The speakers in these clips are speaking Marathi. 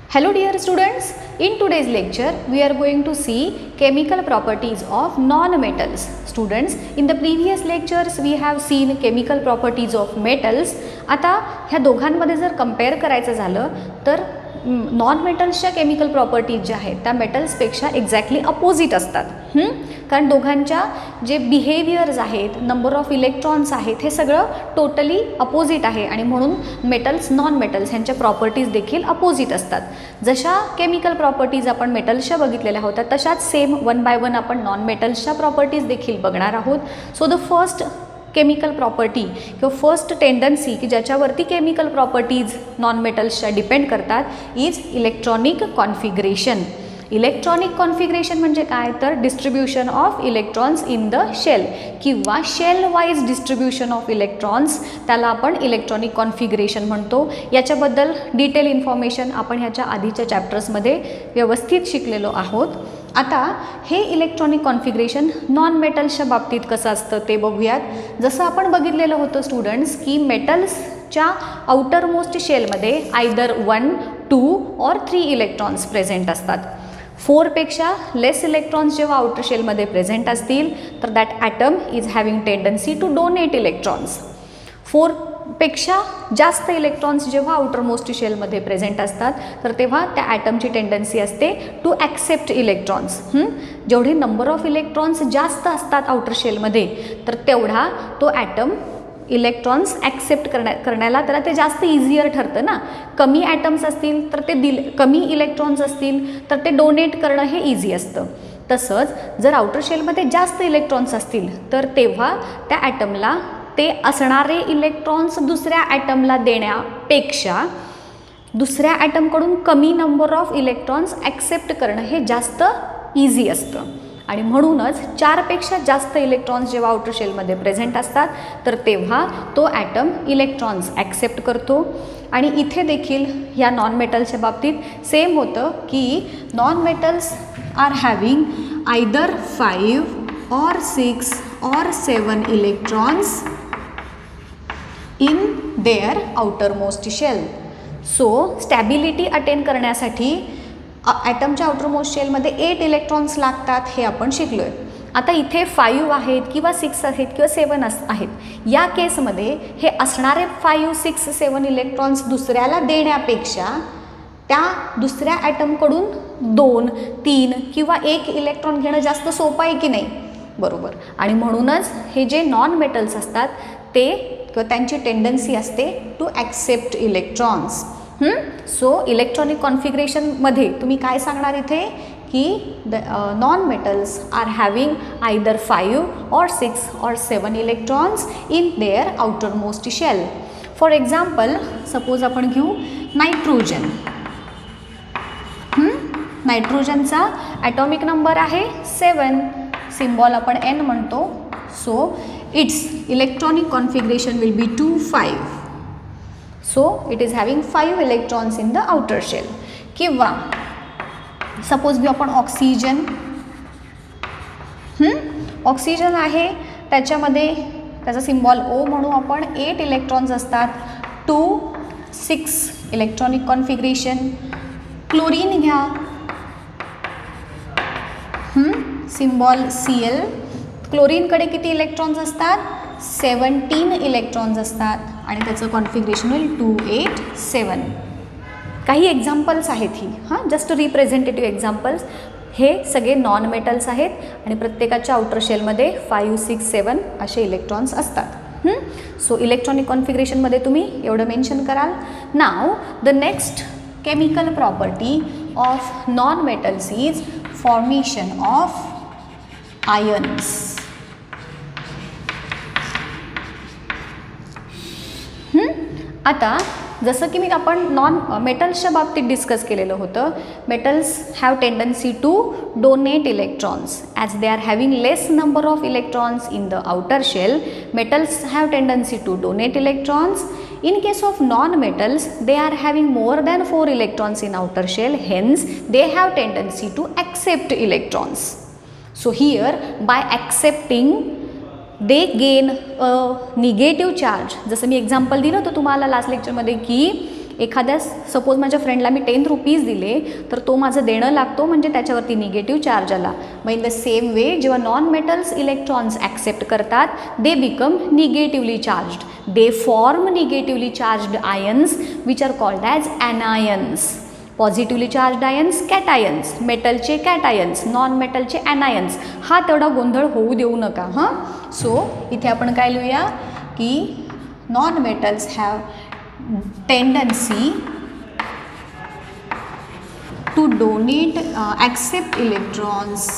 Hello dear students, in today's lecture we are going to see chemical properties of non-metals. Students, in the previous lectures we have seen chemical properties of metals. आता ह्या दोघांमध्ये जर कंपेअर करायचं झालं तर नॉन मेटल्सच्या केमिकल प्रॉपर्टीज ज्या आहेत त्या मेटल्सपेक्षा एक्झॅक्टली अपोजिट असतात. कारण दोघांच्या जे बिहेवियर्स आहेत, नंबर ऑफ इलेक्ट्रॉन्स आहेत, हे सगळं टोटली अपोजिट आहे आणि म्हणून मेटल्स नॉन मेटल्स ह्यांच्या प्रॉपर्टीज देखील अपोजिट असतात. जशा केमिकल प्रॉपर्टीज आपण मेटल्सच्या बघितलेल्या होत्या तशाच सेम वन बाय वन आपण नॉन मेटल्सच्या प्रॉपर्टीज देखील बघणार आहोत. So the first chemical property किंवा फर्स्ट टेंडन्सी की ज्याच्यावरती केमिकल प्रॉपर्टीज नॉन मेटल्सच्या डिपेंड करतात is electronic configuration. Electronic configuration म्हणजे काय तर distribution of electrons in the shell किंवा shell wise distribution of electrons, त्याला आपण इलेक्ट्रॉनिक कॉन्फिगरेशन म्हणतो. याच्याबद्दल डिटेल इन्फॉर्मेशन आपण ह्याच्या आधीच्या चॅप्टर्समध्ये व्यवस्थित शिकलेलो आहोत. आता हे इलेक्ट्रॉनिक कॉन्फिगरेशन नॉन मेटल्सच्या बाबतीत कसं असतं ते बघूयात. जसं आपण बघितलेलं होतं स्टुडंट्स की मेटल्सच्या आउटर मोस्ट शेलमध्ये आयदर 1, 2 और 3 इलेक्ट्रॉन्स प्रेझेंट असतात. 4 पेक्षा लेस इलेक्ट्रॉन्स जेव्हा आउटर शेलमध्ये प्रेझेंट असतील तर that atom is having tendency to donate electrons. 4 पेक्षा जास्त इलेक्ट्रॉन्स जेव्हा आउटर मोस्ट शेलमध्ये प्रेझेंट असतात तर तेव्हा त्या ॲटमची टेंडन्सी असते टू ॲक्सेप्ट इलेक्ट्रॉन्स. जेवढे नंबर ऑफ इलेक्ट्रॉन्स जास्त असतात आउटर शेलमध्ये तर तेवढा तो ॲटम इलेक्ट्रॉन्स ॲक्सेप्ट करण्याला त्याला ते जास्त इझियर ठरतं ना. कमी ॲटम्स असतील तर ते कमी इलेक्ट्रॉन्स असतील तर ते डोनेट करणं हे इझी असतं. तसंच जर आउटर शेलमध्ये जास्त इलेक्ट्रॉन्स असतील तर तेव्हा त्या ॲटमला ते असणारे इलेक्ट्रॉन्स दुसऱ्या ॲटमला देण्यापेक्षा दुसऱ्या ॲटमकडून कमी नंबर ऑफ इलेक्ट्रॉन्स ॲक्सेप्ट करणं हे जास्त इझी असतं. आणि म्हणूनच 4 पेक्षा जास्त इलेक्ट्रॉन्स जेव्हा आउटर शेलमध्ये प्रेझेंट असतात तर तेव्हा तो ॲटम इलेक्ट्रॉन्स ॲक्सेप्ट करतो. आणि इथे देखील ह्या नॉन मेटल्सच्या बाबतीत सेम होतं की non metals are having either 5 or 6 or 7 electrons in their outermost shell. So stability attain करण्यासाठी ॲटमच्या आउटरमोस्ट शेलमध्ये 8 इलेक्ट्रॉन्स लागतात हे आपण शिकलो आहे. आता इथे 5 आहेत किंवा 6 आहेत किंवा 7 आहेत. या केसमध्ये हे असणारे 5, 6, 7 इलेक्ट्रॉन्स दुसऱ्याला देण्यापेक्षा त्या दुसऱ्या ॲटमकडून 2, 3 किंवा 1 इलेक्ट्रॉन घेणं जास्त सोपं आहे की नाही, बरोबर. आणि म्हणूनच हे जे नॉन मेटल्स असतात ते किंवा त्यांची टेंडन्सी असते to accept electrons. So electronic कॉन्फिगरेशनमध्ये तुम्ही काय सांगणार इथे की the non metals are having either 5 or 6 or 7 electrons in their outer most shell. For example suppose आपण घेऊ नायट्रोजन. नायट्रोजनचा ॲटॉमिक नंबर आहे 7, सिम्बॉल आपण N म्हणतो. So its electronic configuration will be 2, 5. So it is having 5 electrons in the outer shell. किंवा सपोज घेऊ आपण ऑक्सिजन. ऑक्सिजन आहे त्याच्यामध्ये त्याचा सिम्बॉल O म्हणू आपण. 8 इलेक्ट्रॉन्स असतात. 2, 6 इलेक्ट्रॉनिक कॉन्फिगरेशन. क्लोरीन घ्या, सिम्बॉल Cl. क्लोरीनकडे किती इलेक्ट्रॉन्स असतात? 17 इलेक्ट्रॉन्स असतात आणि त्याचं कॉन्फिगरेशन होईल 2, 8, 7. काही एक्झाम्पल्स आहेत ही, जस्ट रिप्रेझेंटेटिव्ह एक्झाम्पल्स. हे सगळे नॉन मेटल्स आहेत आणि प्रत्येकाच्या आउटर शेलमध्ये 5, 6, 7 असे इलेक्ट्रॉन्स असतात. सो इलेक्ट्रॉनिक कॉन्फिगरेशनमध्ये तुम्ही एवढं मेन्शन कराल. नाव the next chemical property of non-metals is formation of ions. आता जसं की मी आपण नॉन मेटल्सच्या बाबतीत डिस्कस केलेलं होतं, metals have tendency to donate electrons as they are having less number of electrons in the outer shell. Metals have tendency to donate electrons. In case of non-metals, they are having more than 4 electrons in outer shell, hence they have tendency to accept electrons. So here by accepting they gain a negative charge. जसं मी एक्झाम्पल दिलं होतं तुम्हाला लास्ट लेक्चरमध्ये की एखाद्या सपोज माझ्या फ्रेंडला मी 10 रुपीज दिले तर तो माझं देणं लागतो म्हणजे त्याच्यावरती निगेटिव्ह चार्ज आला. मग इन द सेम वे जेव्हा नॉन मेटल्स इलेक्ट्रॉन्स ॲक्सेप्ट करतात they become negatively charged. They form negatively charged ions which are called as anions. Positively charged ions cations, मेटलचे कॅटायन्स, नॉन मेटलचे ॲनायन्स. हा तेवढा गोंधळ होऊ देऊ नका हां. सो इथे आपण काय लिहूया की non metals have tendency to donate accept electrons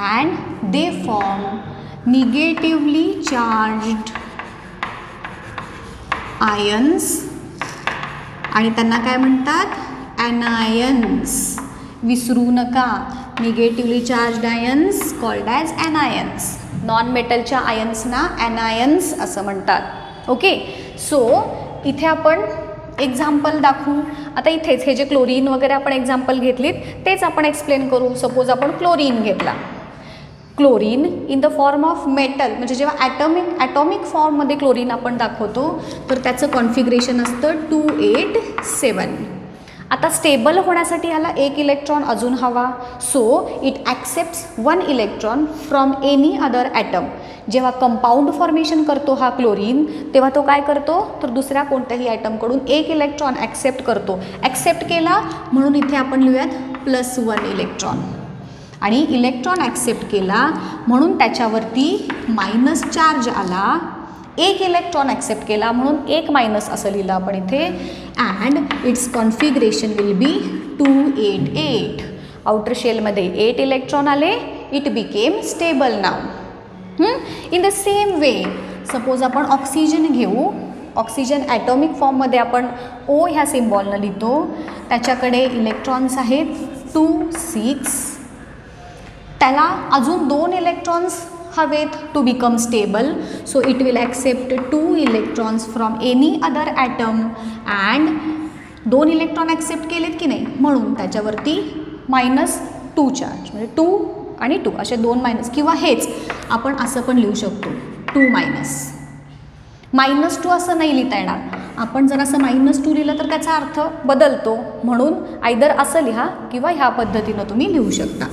and they form negatively charged ions आणि त्यांना काय म्हणतात ॲनायन्स. विसरू नका negatively charged ions called as anions. Non मेटलच्या आयन्सना ॲनायन्स असं म्हणतात. ओके. सो इथे आपण एक्झाम्पल दाखवू. आता इथेच हे जे क्लोरीन वगैरे आपण एक्झाम्पल घेतलीत तेच आपण एक्सप्लेन करू. सपोज आपण क्लोरीन घेतला. Chlorine in the form of metal म्हणजे जेव्हा ॲटॉमिक फॉर्ममध्ये क्लोरीन आपण दाखवतो तर त्याचं कॉन्फिगरेशन असतं 287. आता स्टेबल होण्यासाठी ह्याला एक इलेक्ट्रॉन अजून हवा. So it accepts 1 electron from any other atom. जेव्हा कंपाऊंड फॉर्मेशन करतो हा क्लोरीन तेव्हा तो काय करतो तर दुसऱ्या कोणत्याही ॲटमकडून एक इलेक्ट्रॉन ॲक्सेप्ट करतो. ॲक्सेप्ट केला म्हणून इथे आपण लिहूयात +1 इलेक्ट्रॉन. आणि इलेक्ट्रॉन ॲक्सेप्ट केला म्हणून त्याच्यावरती मायनस चार्ज आला. एक इलेक्ट्रॉन ॲक्सेप्ट केला म्हणून एक मायनस असं लिहिलं आपण इथे. And its configuration will be 288. Outer शेलमध्ये 8 इलेक्ट्रॉन आले. It became stable now. In the same way suppose आपण ऑक्सिजन घेऊ. ऑक्सिजन ॲटॉमिक फॉर्ममध्ये आपण O ह्या सिम्बॉलनं लिहितो. त्याच्याकडे इलेक्ट्रॉन्स आहेत 2 6. त्याला अजून 2 इलेक्ट्रॉन्स हवेत to become stable. So it will accept 2 electrons from any other atom and 2 electron accept केलेत की नाही म्हणून त्याच्यावरती -2 चार्ज म्हणजे 2 आणि 2 असे 2 मायनस. किंवा हेच आपण असं पण लिहू शकतो 2 -2 असं नाही लिहिता येणार. आपण जर असं -2 लिहिलं तर त्याचा अर्थ बदलतो म्हणून आयदर असं लिहा किंवा ह्या पद्धतीनं तुम्ही लिहू शकता.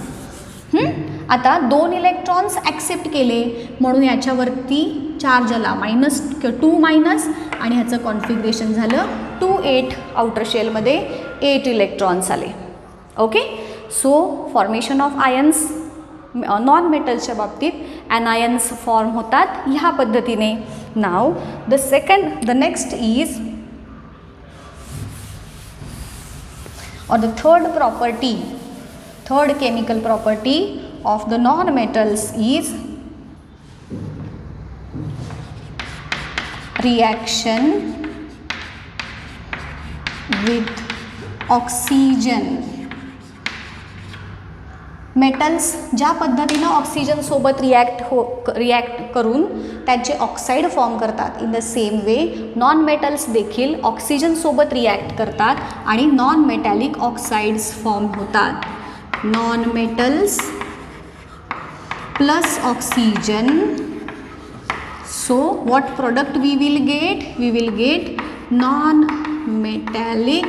आता 2 इलेक्ट्रॉन्स ॲक्सेप्ट केले म्हणून याच्यावरती चार्ज आला -2 आणि ह्याचं कॉन्फिगरेशन झालं 28. आउटर शेलमध्ये 8 इलेक्ट्रॉन्स आले. Okay. So formation of ions non मेटलच्या बाबतीत ॲनायन्स फॉर्म होतात ह्या पद्धतीने. नाव the next is or the third chemical property of the non-metals is reaction with oxygen. Metals ज्या पद्धतीनं ऑक्सिजन सोबत रिॲक्ट करून त्यांचे ऑक्साईड फॉर्म करतात. In the same way non metals देखील ऑक्सिजन सोबत रिॲक्ट करतात आणि नॉन मेटॅलिक ऑक्साइड्स फॉर्म होतात. Non metals plus oxygen. So what product we will get non metallic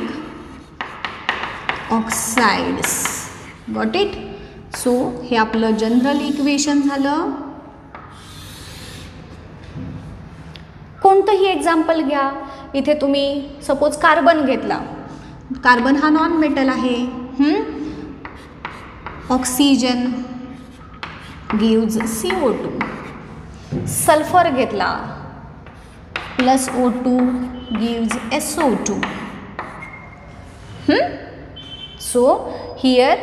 oxides. Got it. So हे आपलं जनरल इक्वेशन झालं. कोणतंही एक्झाम्पल घ्या. इथे तुम्ही सपोज कार्बन घेतला. कार्बन हा नॉन मेटल आहे. Oxygen gives CO2. सल्फर घेतला +O2 gives SO2. So here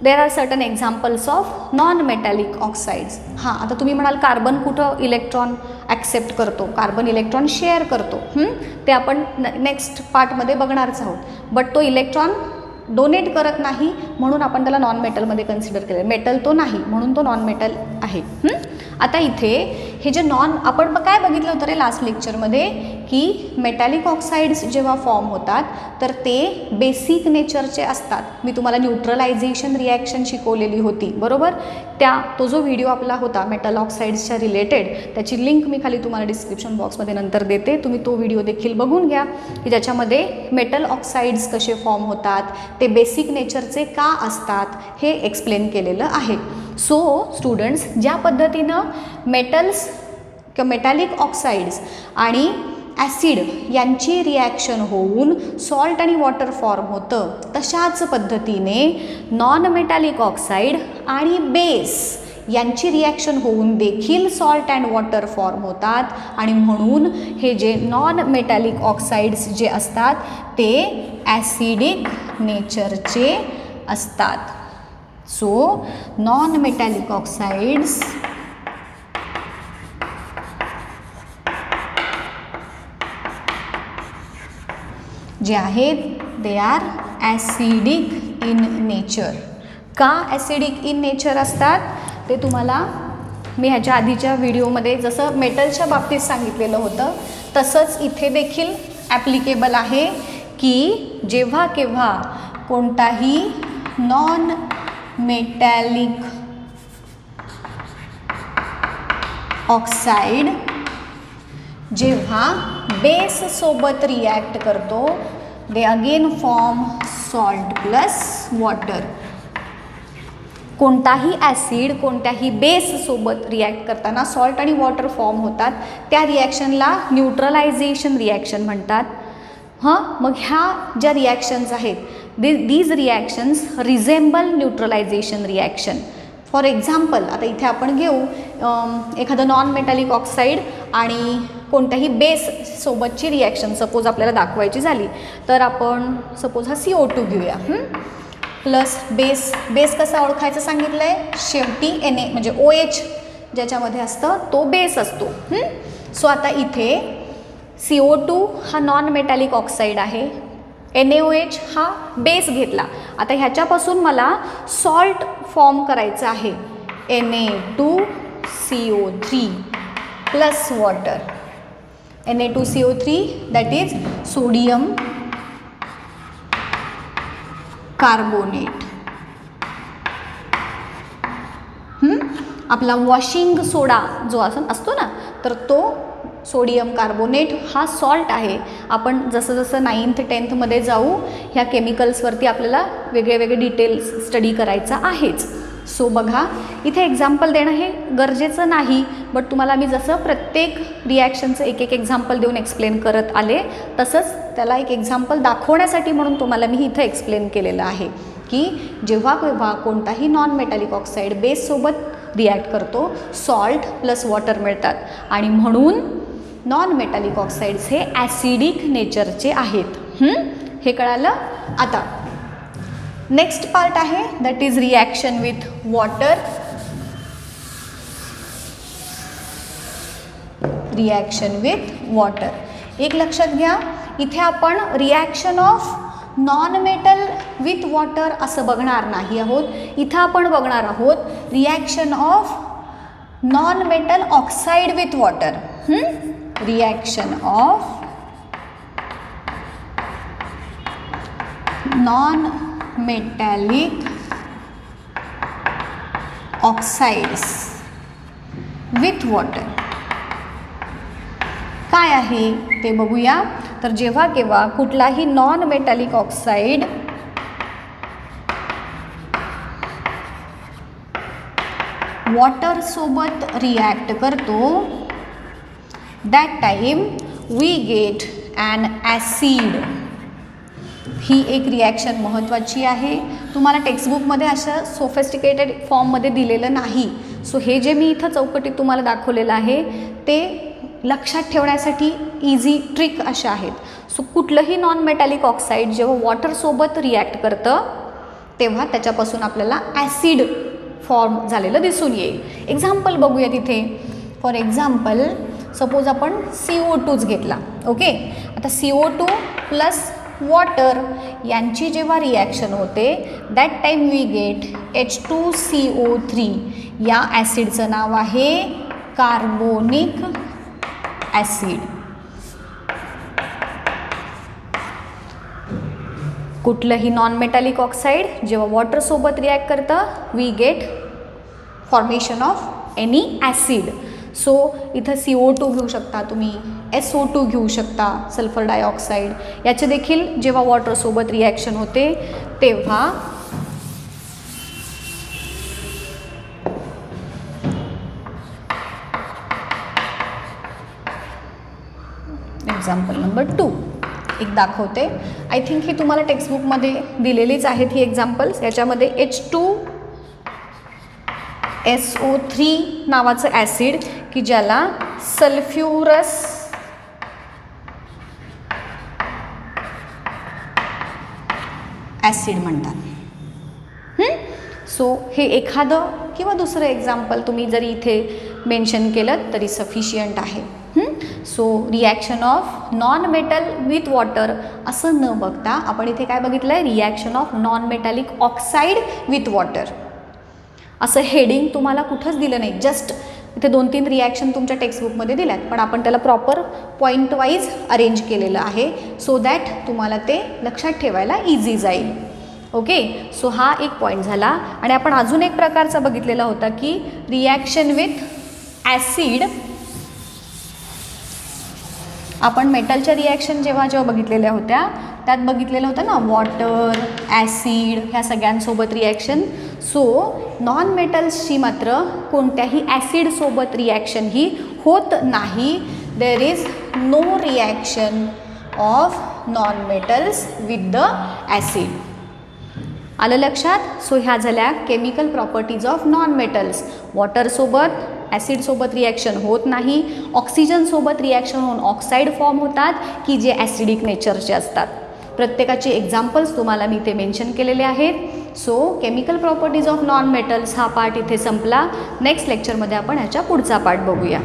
there are certain examples of non metallic oxides. हां आता तुम्ही म्हणाल कार्बन कुठं इलेक्ट्रॉन ॲक्सेप्ट करतो, कार्बन इलेक्ट्रॉन शेअर करतो. ते आपण नेक्स्ट पार्टमध्ये बघणारच आहोत. बट तो इलेक्ट्रॉन डोनेट करत नाही म्हणून आपण त्याला नॉन मेटलमध्ये कन्सिडर केलं. मेटल तो नाही म्हणून तो नॉन मेटल आहे. आता इथे हे जे आपण काय बघितलं होतं रे लास्ट लेक्चरमध्ये की मेटॅलिक ऑक्साईड्स जेव्हा फॉर्म होतात तर ते बेसिक नेचरचे असतात. मी तुम्हाला न्यूट्रलायझेशन रिॲक्शन शिकवलेली होती बरोबर. तो जो व्हिडिओ आपला होता मेटल ऑक्साईड्सच्या रिलेटेड त्याची लिंक मी खाली तुम्हाला डिस्क्रिप्शन बॉक्समध्ये नंतर देते. तुम्ही तो व्हिडिओ देखील बघून घ्या की ज्याच्यामध्ये मेटल ऑक्साईड्स कसे फॉर्म होतात, ते बेसिक नेचरचे का असतात हे एक्सप्लेन केलेलं आहे. सो स्टुडंट्स, ज्या पद्धतीनं मेटल्स किंवा मेटॅलिक ऑक्साईड्स आणि ॲसिड यांची रिॲक्शन होऊन सॉल्ट आणि वॉटर फॉर्म होतं, तशाच पद्धतीने नॉन मेटॅलिक ऑक्साईड आणि बेस यांची रिॲक्शन होऊन देखील सॉल्ट अँड वॉटर फॉर्म होतात. आणि म्हणून हे जे नॉन मेटॅलिक ऑक्साईड्स जे असतात ते ॲसिडिक नेचरचे असतात. सो नॉन मेटॅलिक ऑक्साईड्स जे आहेत they are acidic in nature. का ॲसिडिक इन नेचर असतात ते तुम्हाला मी ह्याच्या आधीच्या व्हिडिओमध्ये जसं मेटलच्या बाबतीत सांगितलेलं होतं तसंच इथे देखील ॲप्लिकेबल आहे की जेव्हा केव्हा कोणताही नॉन मेटॅलिक ऑक्साईड जेव्हा बेस सोबत रिॲक्ट करतो they again form salt plus water. कोणताही ॲसिड कोणत्याही बेस सोबत रिॲक्ट करताना सॉल्ट आणि वॉटर फॉर्म होतात. त्या रिॲक्शनला न्यूट्रलायझेशन रिॲक्शन म्हणतात. मग ह्या ज्या रिॲक्शन्स आहेत these reactions रिझेंबल neutralisation reaction. For example आता इथे आपण घेऊ एखादं नॉन मेटॅलिक ऑक्साईड आणि कोणत्याही बेस सोबतची रिॲक्शन सपोज आपल्याला दाखवायची झाली तर आपण सपोज हा CO2 घेऊया प्लस बेस कसा ओळखायचं सांगितलं आहे, शेवटी Na म्हणजे OH ज्याच्यामध्ये असतं तो बेस असतो. सो आता इथे CO2 हा नॉन मेटॅलिक ऑक्साईड आहे, NaOH हा बेस घेतला. आता ह्याच्यापासून मला सॉल्ट फॉर्म करायचं आहे Na2CO3 plus water. Na2CO3 that is sodium carbonate. आपला वॉशिंग सोडा जो असतो ना तर तो सोडियम कार्बोनेट हा सॉल्ट आहे. आपण जसं 9th 10thमध्ये जाऊ ह्या केमिकल्सवरती आपल्याला वेगळे डिटेल्स स्टडी करायचा आहेच. सो बघा इथे एक्झाम्पल देणं हे गरजेचं नाही, बट तुम्हाला मी जसं प्रत्येक रिॲक्शनचं एक एक्झाम्पल देऊन एक्सप्लेन करत आले तसंच त्याला एक एक्झाम्पल दाखवण्यासाठी म्हणून तुम्हाला मी इथं एक्सप्लेन केलेलं आहे की जेव्हा केव्हा कोणताही नॉन मेटॅलिक ऑक्साईड बेससोबत रिॲक्ट करतो सॉल्ट प्लस वॉटर मिळतात आणि म्हणून नॉन मेटॅलिक ऑक्साईड्स हे ॲसिडिक नेचरचे आहेत. हे कळालं. आता नेक्स्ट पार्ट आहे that is reaction with water. Reaction with water एक लक्षात घ्या, इथे आपण reaction of non metal with water असं बघणार नाही आहोत. इथं आपण बघणार आहोत reaction of non metal oxide with water. Reaction of non metallic oxides with water काय आहे ते बघूया. तर जेव्हा केव्हा कुठलाही नॉन मेटॅलिक ऑक्साइड वॉटर सोबत रिॲक्ट करतो that time we get an acid. ही एक रिॲक्शन महत्त्वाची आहे. तुम्हाला टेक्स्टबुकमध्ये अशा सोफिस्टिकेटेड फॉर्ममध्ये दिलेलं नाही. सो हे जे मी इथं चौकटीत तुम्हाला दाखवलेलं आहे ते लक्षात ठेवण्यासाठी इझी ट्रिक अशा आहेत. सो कुठलंही नॉन मेटॅलिक ऑक्साईड जेव्हा वॉटरसोबत रिॲक्ट करतं तेव्हा त्याच्यापासून आपल्याला ॲसिड फॉर्म झालेलं दिसून येईल. एक्झाम्पल बघूया तिथे. फॉर एक्झाम्पल सपोज आपण CO2च घेतला. ओके, आता CO2 प्लस वॉटर यांची जेव्हा रिॲक्शन होते that time we get H2CO3. या ॲसिडचं नाव आहे कार्बोनिक ॲसिड. कुठलंही नॉन मेटॅलिक ऑक्साईड जेव्हा वॉटरसोबत रिॲक्ट करतं we get formation of any acid. So इथं CO2 घेऊ शकता तुम्ही, SO2 घेऊ शकता, सल्फर डायऑक्साईड. याचे देखील जेव्हा वॉटरसोबत रिॲक्शन होते तेव्हा एक्झाम्पल नंबर 2 एक दाखवते. आय थिंक ही तुम्हाला टेक्स्टबुकमध्ये दिलेलीच आहेत ही एक्झाम्पल्स. याच्यामध्ये H2SO3 नावाचं ॲसिड की ज्याला सल्फ्युरस ॲसिड म्हणतात. सो हे एखादं किंवा दुसरं एक्झाम्पल तुम्ही जरी इथे मेन्शन केलं तरी सफिशियंट आहे. So reaction of non metal with water असं न बघता आपण इथे काय बघितलं आहे, reaction of non metallic oxide with water असं हेडिंग तुम्हाला कुठंच दिलं नाही. जस्ट इथे 2-3 रिॲक्शन तुमच्या टेक्स्टबुकमध्ये दिल्यात, पण आपण त्याला प्रॉपर पॉईंट वाईज अरेंज केलेलं आहे सो दॅट तुम्हाला ते लक्षात ठेवायला इझी जाईल. ओके, सो हा एक पॉईंट झाला. आणि आपण अजून एक प्रकारचा बघितलेला होता की रिॲक्शन विथ ॲसिड. आपण मेटलच्या रिॲक्शन जेव्हा बघितलेल्या होत्या त्यात बघितलेलं होतं ना वॉटर, ॲसिड ह्या सगळ्यांसोबत रिॲक्शन. सो नॉन मेटल्सची मात्र कोणत्याही ॲसिडसोबत रिॲक्शन ही होत नाही. There is no reaction of non metals with the acid. आलं लक्षात. सो ह्या झाल्या chemical properties of non metals. वॉटरसोबत ॲसिडसोबत रिॲक्शन होत नाही, ऑक्सिजनसोबत रिॲक्शन होऊन ऑक्साईड फॉर्म होतात की जे ॲसिडिक नेचरचे असतात. प्रत्येकाचे एक्झाम्पल्स तुम्हाला मी इथे मेन्शन केलेले आहेत. So chemical properties of non metals हा पार्ट इथे संपला. नेक्स्ट लेक्चरमध्ये आपण ह्याच्या पुढचा पार्ट बघूया.